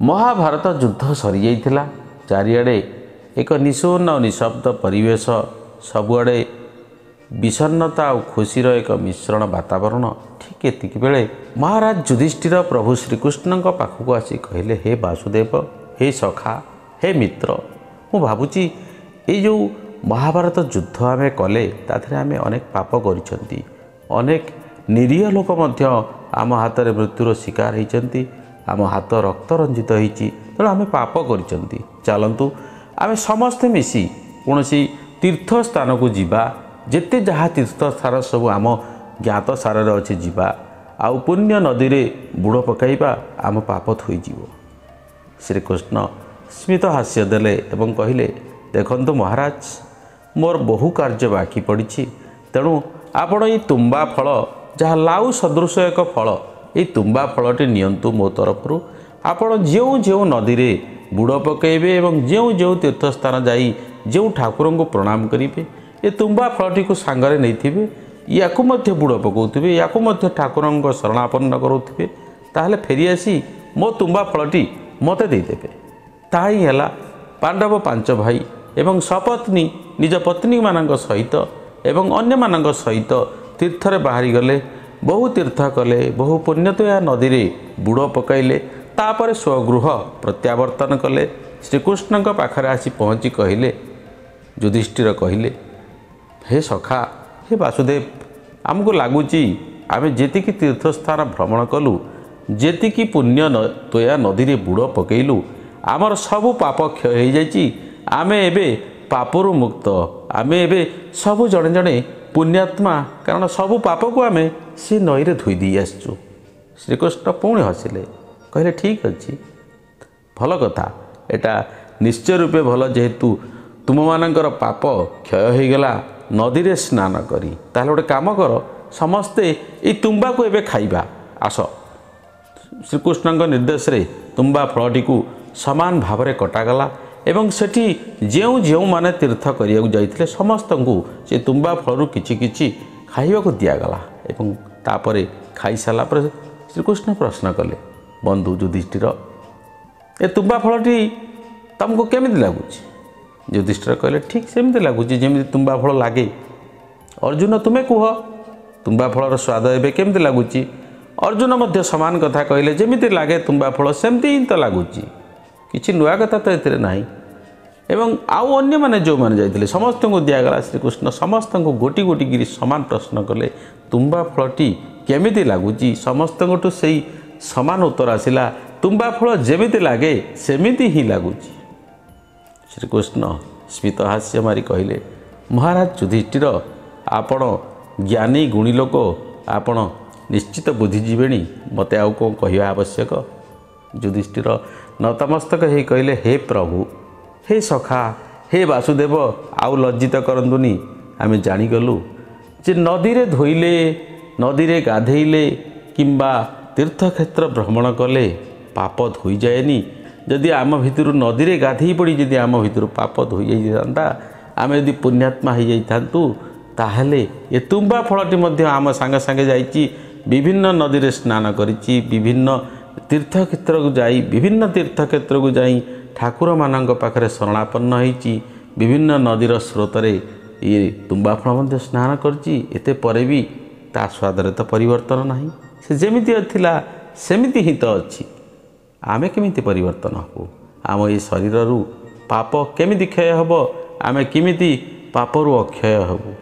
महाभारत युद्ध सरी जाइथिला। चारिआडे एक निशून और निशब्द परिवेश, सबुआडे विषन्नता और खुशीर एक मिश्रण वातावरण। ठीक एतिक बेले महाराज युधिष्ठिर प्रभु श्रीकृष्ण पाखक आसी कहले, हे वासुदेव, हे सखा, हे मित्र, मु भावुची ये जो महाभारत युद्ध आमे कले ताथरे आमे अनेक पाप करिसंती, अनेक निरीह लोक मध्य आम हाथ में मृत्युर शिकार होती, आम हाथ रक्त रंजित होती, तेणु आम पाप करिसंती। चलतु आम समस्ते मिसी कौन तीर्थ स्थान को जीवा, जेते जहाँ तीर्थ स्थान सब आम ज्ञात सारे अच्छे जीवा, आउ पुण्य नदी में बुड़ पकाइबा, आम पाप थोईजीव। श्रीकृष्ण स्मित हास्य देले एवं कहले, देखंतु महाराज, मोर बहु कार्य बाकी पड़ी, तेणु आपण ये तुम्बा फल जहाँ लाउ सदृश एक फल, ये तुम्बा फलटी नियंतु मो तरफरु। आपण जो जो नदी में बुड़ पकेबे एवं जो जो तीर्थस्थान जाई जो ठाकुर को प्रणाम करेंगे, ये तुम्बा फलटी को सांगरे नहीं, या बुड़ पकाउे, या ठाकुर शरणापन्न करुवे, ताहले फेरी आसी मो तुम्बा फलटी मते देदेवे। ताही है पांडव 5 भाई एवं सपत्नी निज पत्नी मान सहित एवं अन्य मान सहित तीर्थरे बाहरी गले, बहु तीर्थ कले, बहु पुण्यतया नदी में बुड़ पकाइले, तापर स्वगृह प्रत्यावर्तन कले। श्रीकृष्ण पाखरे आसी पहुँची कहले, युधिष्ठिर कहले, हे सखा, हे वासुदेव, आमको लगुच आम जी तीर्थस्थान भ्रमण कलु, जी पुण्य तोया नदी में बुड़ पकईलु, आमर सबु पाप क्षय हो जाइए, आमे एबे पापरु मुक्त, आमे एबे सबु जड़े जड़े पुण्यात्मा, कारण सबु पाप को आमे से नई रे धोई दी आसचु। श्रीकृष्ण पुणी हसिले, कहले, ठीक अच्छी, भल कथा, एटा निश्चय रूपे भल, जेहेतु तुम मानकर पाप क्षय हो गला नदी रे स्नान करी, ताहले गोटे काम कर, समस्ते ये तुम्बा को एबे खाइबा आस। श्रीकृष्ण निर्देश रे तुम्बा फलटी को समान भाव में कटागला एवं सेठी जेउ जेउ माने तीर्थ करिया जाइथिले समस्त को से तुम्बा फलरू किछि किछि खाइबा को दियागला। एवं तापरे खाई साला पर श्रीकृष्ण प्रश्न कले, बंधु युधिष्ठिर, ए तुम्बा फलटी तुमको केमिति लागुछि? युधिष्ठिर कहले, ठीक सेमिति लागुछि जेमिति तुम्बा फल लागे। अर्जुन, तुमे कुह, तुम्बा फलर स्वाद एबे केमिति लागुछि? अर्जुन मध्य समान कथा कहले, जेमिति लागे तुम्बा फल सेमती ही तो लगुच, किछि नुआ कथा तो एथिरे नाही। एवं आउ अन्य माने जो माने जाइथिले समस्त को दियागला। श्रीकृष्ण समस्त को गोटी गोटी गिरी समान प्रश्न कले, तुम्बा फलटी केमिति लगुच? समस्त को सही समान उत्तर आसिला, तुम्बा फल जेमिति लागे सेमिति ही लगुच। श्रीकृष्ण स्मित हास्य मारी कहले, महाराज युधिष्ठिर, आपण ज्ञानी गुणी लोक, आपण निश्चित बुद्धिजीवी, मते आउ कौन कहवा आवश्यक? युधिष्ठिर नतमस्तक हे कहले, हे प्रभु, हे सखा, हे वासुदेव, आउ लज्जित करंतुनी, आमे जानिगलु जे नदी रे धोइले, नदी रे गाधेइले किंबा तीर्थक्षेत्र भ्रमण कले पाप धोई जाएनी। जदि आम भितर नदी रे गाधेई पड़ी, जदि आम भितर पाप धोई जाता, आम यदि पुण्यात्मा हो जाइथांतु, ताहले ये तुम्बा फलटी मध्य आम सांगे सांगे जाइची, विभिन्न नदी रे स्नान करिची, विभिन्न तीर्थक्षेत्र को जाई, विभिन्न तीर्थक्षेत्र को जाई ठाकुर मानक पाखरे शरणापन्न होईची, विभिन्न नदीर स्रोत रे ये तुम्बा फल मध्य स्नान करची। एते परे भी ता स्वादरे तो परिवर्तन नाही, से जेमिति थिला सेमिति ही तो अछि। आमे केमिति परिवर्तन हबो? आम ये शरीररू पाप केमिति क्षय हबो? आमे केमिति पापरू अक्षय हबो?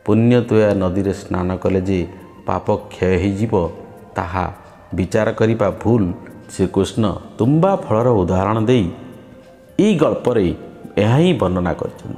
पुण्य तोया नदी रे स्नान कले जे पाप क्षय हो ताहा विचार करिबा भूल। श्रीकृष्ण तुम्बा फलर उदाहरण देई ई गल्परे यह ही वर्णना करछन्ति।